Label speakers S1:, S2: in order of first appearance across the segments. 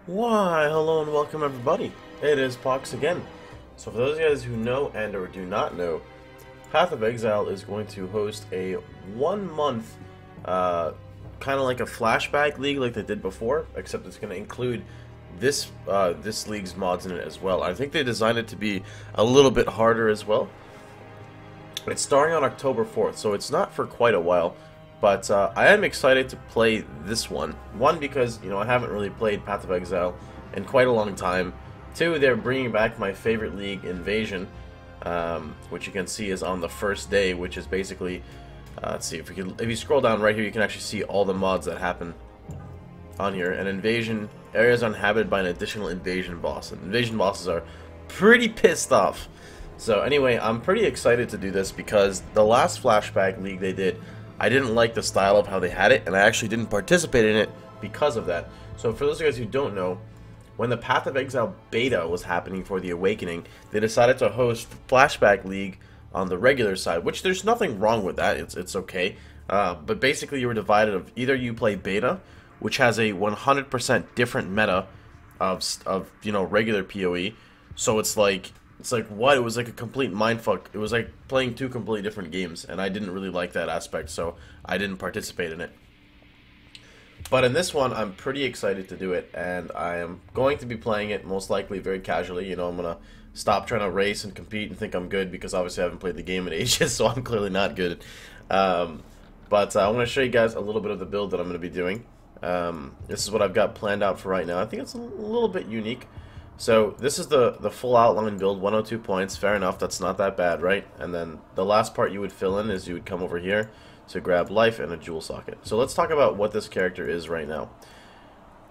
S1: Why, hello and welcome everybody. It is Pohx again. So for those of you guys who know and or do not know, Path of Exile is going to host a 1 month kind of like a flashback league like they did before, except it's going to include this league's mods in it as well. I think they designed it to be a little bit harder as well. It's starting on October 4th, so it's not for quite a while. But I am excited to play this one. One, because, you know, I haven't really played Path of Exile in quite a long time. Two, they're bringing back my favorite league, Invasion, which you can see is on the first day, which is basically, let's see, if you scroll down right here, you can actually see all the mods that happen on here. And Invasion, areas uninhabited by an additional invasion boss. And invasion bosses are pretty pissed off. So anyway, I'm pretty excited to do this because the last flashback league they did, I didn't like the style of how they had it, and I actually didn't participate in it because of that. So for those of you guys who don't know, when the Path of Exile beta was happening for the Awakening, they decided to host Flashback League on the regular side, which there's nothing wrong with that, it's okay. But basically you were divided of either you play beta, which has a 100% different meta of you know, regular PoE, so it's like what? It was like a complete mindfuck. It was like playing two completely different games, and I didn't really like that aspect, so I didn't participate in it. But in this one, I'm pretty excited to do it, and I am going to be playing it most likely very casually. You know, I'm going to stop trying to race and compete and think I'm good, because obviously I haven't played the game in ages, so I'm clearly not good. But I want to show you guys a little bit of the build that I'm going to be doing. This is what I've got planned out for right now. I think it's a little bit unique. So this is the full outline build, 102 points, fair enough, that's not that bad, right? And then the last part you would fill in is you would come over here to grab life and a jewel socket. So let's talk about what this character is right now.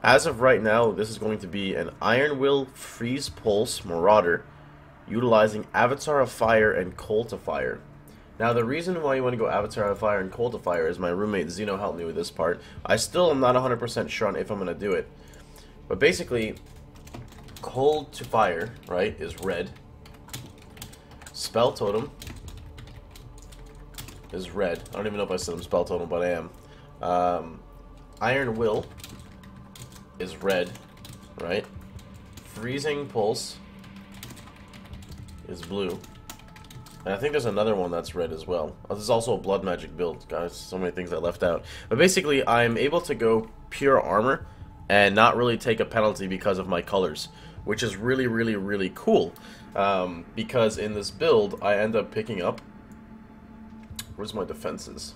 S1: As of right now, this is going to be an Iron Will Freeze Pulse Marauder, utilizing Avatar of Fire and Coal to Fire. Now the reason why you want to go Avatar of Fire and Coal to Fire is my roommate Zeno helped me with this part. I still am not 100% sure on if I'm going to do it. But basically, Cold to Fire, right, is red. Spell Totem is red. I don't even know if I said I'm Spell Totem, but I am. Iron Will is red, right? Freezing Pulse is blue. And I think there's another one that's red as well. This is also a blood magic build, guys. So many things I left out. But basically, I'm able to go pure armor and not really take a penalty because of my colors, which is really, really, really cool. Because in this build, I end up picking up, where's my defenses?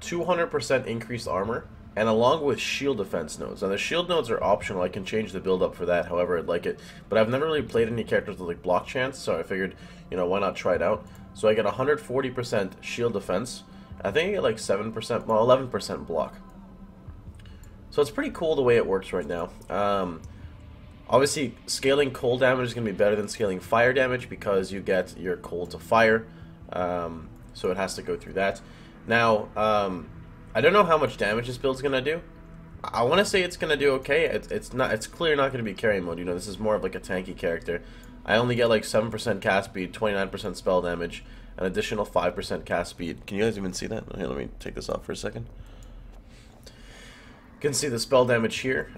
S1: 200% increased armor, and along with shield defense nodes. And the shield nodes are optional. I can change the build up for that however I'd like it. But I've never really played any characters with like block chance, so I figured, you know, why not try it out? So I get 140% shield defense. I think I get like 7%, well, 11% block. So it's pretty cool the way it works right now. Obviously, scaling cold damage is going to be better than scaling fire damage because you get your cold to fire. So it has to go through that. Now, I don't know how much damage this build's going to do. I want to say it's going to do okay. It's clearly not going to be carry mode. You know, this is more of like a tanky character. I only get like 7% cast speed, 29% spell damage, an additional 5% cast speed. Can you guys even see that? Here, let me take this off for a second. You can see the spell damage here.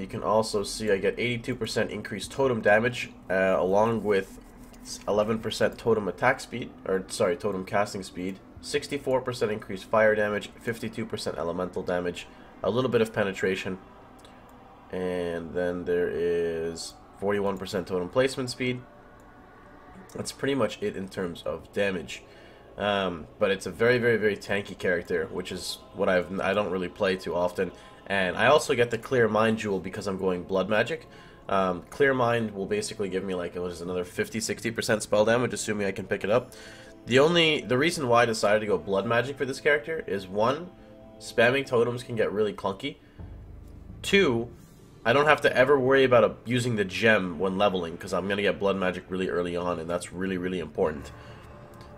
S1: You can also see I get 82% increased totem damage, along with 11% totem attack speed, or sorry, totem casting speed, 64% increased fire damage, 52% elemental damage, a little bit of penetration, and then there is 41% totem placement speed. That's pretty much it in terms of damage. But it's a very, very, very tanky character, which is what I don't really play too often. And I also get the Clear Mind Jewel because I'm going Blood Magic. Clear Mind will basically give me like another 50-60% spell damage, assuming I can pick it up. The reason why I decided to go Blood Magic for this character is, one, spamming totems can get really clunky. Two, I don't have to ever worry about using the gem when leveling because I'm going to get Blood Magic really early on, and that's really, really important.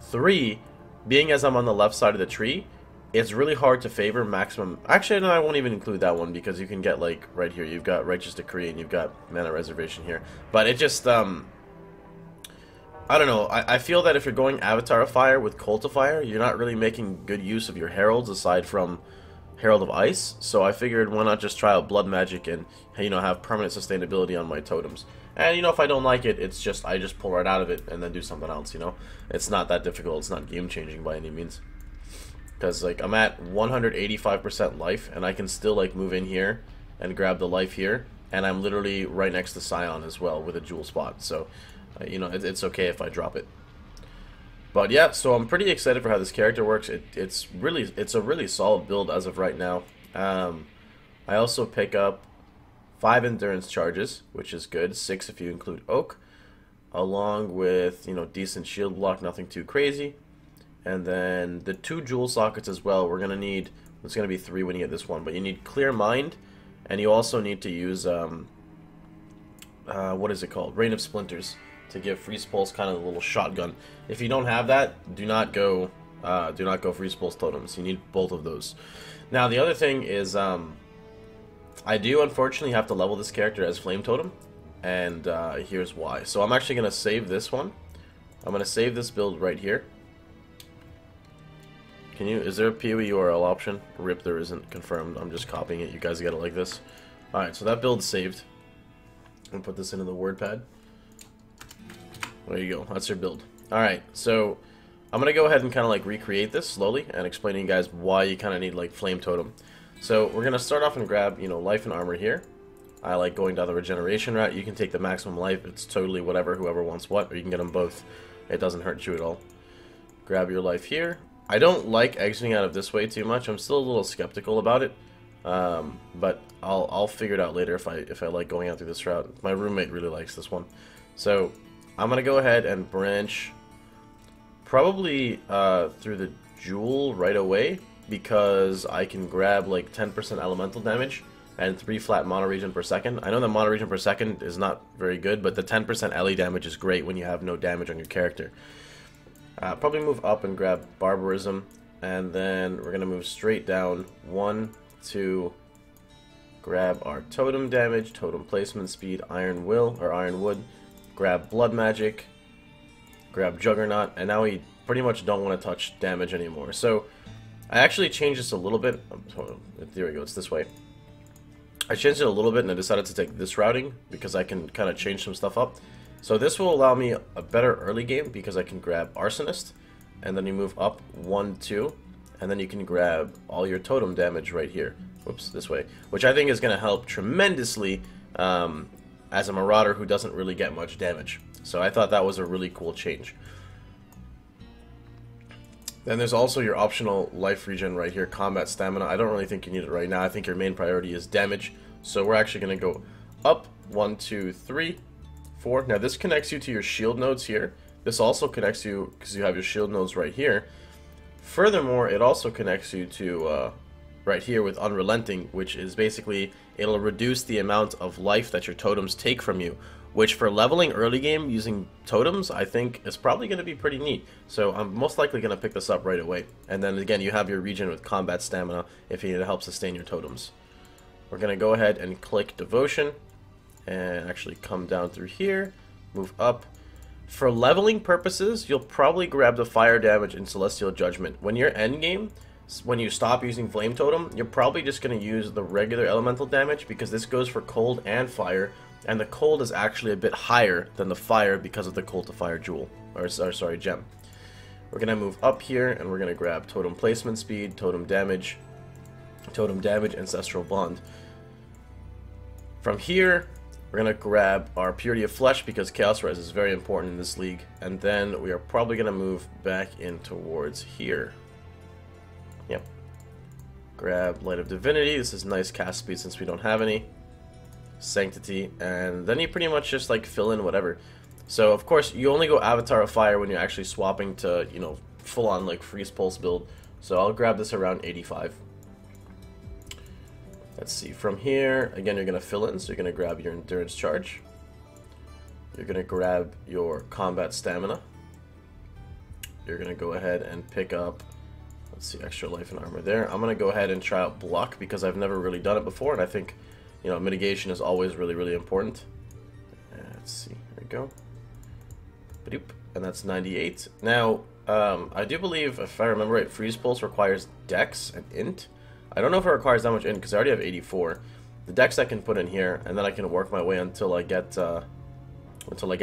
S1: Three, being as I'm on the left side of the tree, it's really hard to favor maximum. Actually, no, I won't even include that one because you can get like right here. You've got Righteous Decree and you've got Mana Reservation here. But it just I don't know. I feel that if you're going Avatar of Fire with Coal to Fire, you're not really making good use of your heralds aside from Herald of Ice, so I figured why not just try out Blood Magic and, you know, have permanent sustainability on my totems. And, you know, if I don't like it, it's just, I just pull right out of it and then do something else, you know? It's not that difficult, it's not game-changing by any means. Because, like, I'm at 185% life, and I can still, like, move in here and grab the life here, and I'm literally right next to Scion as well with a jewel spot, so, you know, it's okay if I drop it. But yeah, so I'm pretty excited for how this character works. It's a really solid build as of right now. I also pick up 5 endurance charges, which is good, 6 if you include Oak, along with, you know, decent shield block, nothing too crazy. And then the 2 jewel sockets as well. We're gonna need, it's gonna be 3 when you get this one, but you need Clear Mind, and you also need to use what is it called? Rain of Splinters, to give Freeze Pulse kind of a little shotgun. If you don't have that, do not go Freeze Pulse totems. You need both of those. Now the other thing is, I do unfortunately have to level this character as Flame Totem, and here's why. So I'm actually gonna save this one. I'm gonna save this build right here. Is there a PoE URL option? Rip, there isn't. Confirmed. I'm just copying it. You guys get it like this. Alright, so that build's saved. I'm gonna put this into the WordPad. There you go. That's your build. Alright, so I'm going to go ahead and kind of like recreate this slowly and explain to you guys why you kind of need like Flame Totem. So we're going to start off and grab, you know, life and armor here. I like going down the regeneration route. You can take the maximum life. It's totally whatever, whoever wants what, or you can get them both. It doesn't hurt you at all. Grab your life here. I don't like exiting out of this way too much. I'm still a little skeptical about it. But I'll figure it out later if I like going out through this route. My roommate really likes this one. So I'm going to go ahead and branch probably through the jewel right away, because I can grab like 10% elemental damage and 3 flat mono regen per second. I know that mono regen per second is not very good, but the 10% LE damage is great when you have no damage on your character. Probably move up and grab Barbarism, and then we're going to move straight down 1, 2, grab our totem damage, totem placement speed, Iron Will, or Iron Wood, grab Blood Magic, grab Juggernaut, and now we pretty much don't want to touch damage anymore. So I actually changed this a little bit. There we go, it's this way. I changed it a little bit and I decided to take this routing because I can kind of change some stuff up. So this will allow me a better early game because I can grab Arsonist, and then you move up 1, 2, and then you can grab all your totem damage right here. Whoops, this way. Which I think is going to help tremendously as a Marauder who doesn't really get much damage. So I thought that was a really cool change. Then there's also your optional life regen right here, combat stamina. I don't really think you need it right now. I think your main priority is damage. So we're actually going to go up 1, 2, 3, 4. Now this connects you to your shield nodes here. This also connects you because you have your shield nodes right here. Furthermore, it also connects you to right here with Unrelenting, which is basically, it'll reduce the amount of life that your totems take from you, which for leveling early game using totems, I think is probably going to be pretty neat. So I'm most likely going to pick this up right away. And then again, you have your regen with combat stamina if you need to help sustain your totems. We're going to go ahead and click Devotion and actually come down through here, move up. For leveling purposes, you'll probably grab the fire damage in Celestial Judgment. When you're endgame, when you stop using Flame Totem, you're probably just going to use the regular elemental damage because this goes for cold and fire, and the cold is actually a bit higher than the fire because of the cold to fire jewel, or sorry, gem. We're going to move up here and we're going to grab Totem Placement Speed, Totem Damage, Ancestral Bond. From here, we're going to grab our Purity of Flesh because Chaos Res is very important in this league, and then we are probably going to move back in towards here. Yep. Grab Light of Divinity. This is nice cast speed since we don't have any. Sanctity, and then you pretty much just like fill in whatever. So of course you only go Avatar of Fire when you're actually swapping to, you know, full on like Freeze Pulse build. So I'll grab this around 85. Let's see, from here again you're gonna fill in, so you're gonna grab your Endurance Charge. You're gonna grab your Combat Stamina. You're gonna go ahead and pick up, let's see, extra life and armor there. I'm gonna go ahead and try out Block because I've never really done it before, and I think, you know, mitigation is always really, really important. Let's see, there we go. Badoop. And that's 98. Now, I do believe, if I remember right, Freeze Pulse requires Dex and Int. I don't know if it requires that much in because I already have 84. The dex I can put in here, and then I can work my way until I get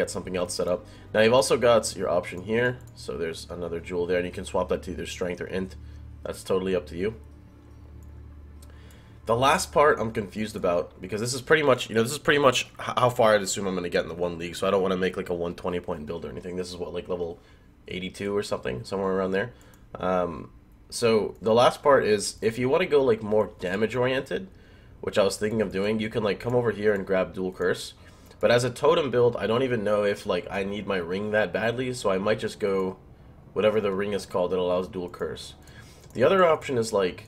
S1: something else set up. Now you've also got your option here, so there's another jewel there, and you can swap that to either strength or int. That's totally up to you. The last part I'm confused about, because this is pretty much, this is pretty much how far I'd assume I'm going to get in the 1 league, so I don't want to make like a 120 point build or anything. This is what, like level 82 or something, somewhere around there. So the last part is, if you want to go like more damage oriented, which I was thinking of doing, you can like come over here and grab dual curse. But as a totem build, I don't even know if like I need my ring that badly, so I might just go whatever the ring is called that allows dual curse. The other option is like,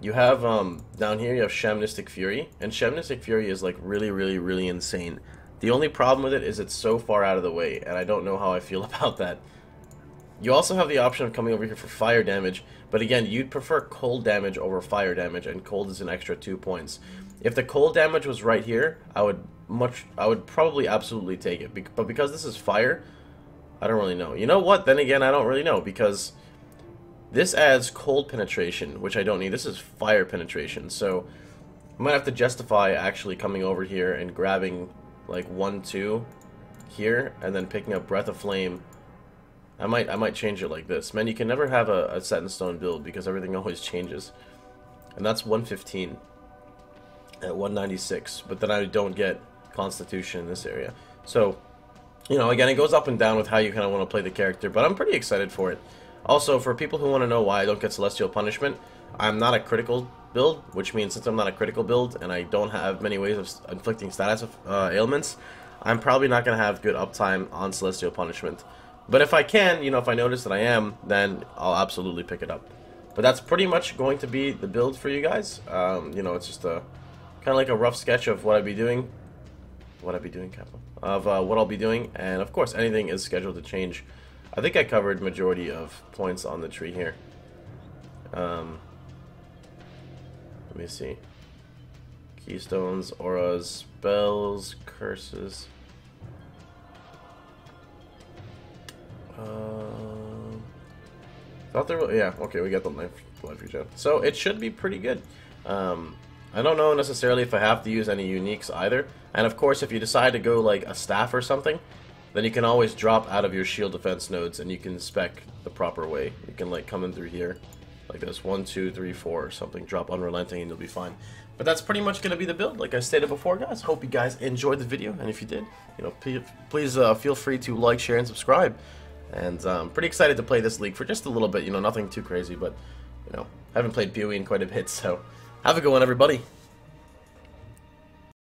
S1: you have down here you have Shamanistic Fury, and Shamanistic Fury is like really insane. The only problem with it is it's so far out of the way, and I don't know how I feel about that. You also have the option of coming over here for fire damage, but again, you'd prefer cold damage over fire damage, and cold is an extra 2 points. If the cold damage was right here, I would probably absolutely take it. But because this is fire, I don't really know. You know what? Then again, I don't really know, because this adds cold penetration, which I don't need. This is fire penetration, so I might have to justify actually coming over here and grabbing like 1, 2 here, and then picking up Breath of Flame. I might change it like this. Man, you can never have a set in stone build because everything always changes. And that's 115 at 196, but then I don't get Constitution in this area. So, again, it goes up and down with how you kind of want to play the character, but I'm pretty excited for it. Also, for people who want to know why I don't get Celestial Punishment, I'm not a critical build, which means since I'm not a critical build and I don't have many ways of inflicting status ailments, I'm probably not going to have good uptime on Celestial Punishment. But if I can, if I notice that I am, then I'll absolutely pick it up. But that's pretty much going to be the build for you guys. It's just a kind of like a rough sketch of what I'd be doing. What I'll be doing, and of course anything is scheduled to change. I think I covered majority of points on the tree here. Let me see. Keystones, auras, spells, curses. Thought there was, yeah, okay, we got the life regen. So it should be pretty good. I don't know necessarily if I have to use any uniques either. And of course, if you decide to go like a staff or something, then you can always drop out of your shield defense nodes and you can spec the proper way. You can like come in through here like this, 1, 2, 3, 4 or something, drop unrelenting and you'll be fine. But that's pretty much going to be the build, like I stated before, guys. Hope you guys enjoyed the video, and if you did, please feel free to like, share, and subscribe. And I'm pretty excited to play this league for just a little bit, nothing too crazy, but, haven't played PoE in quite a bit, so have a good one, everybody.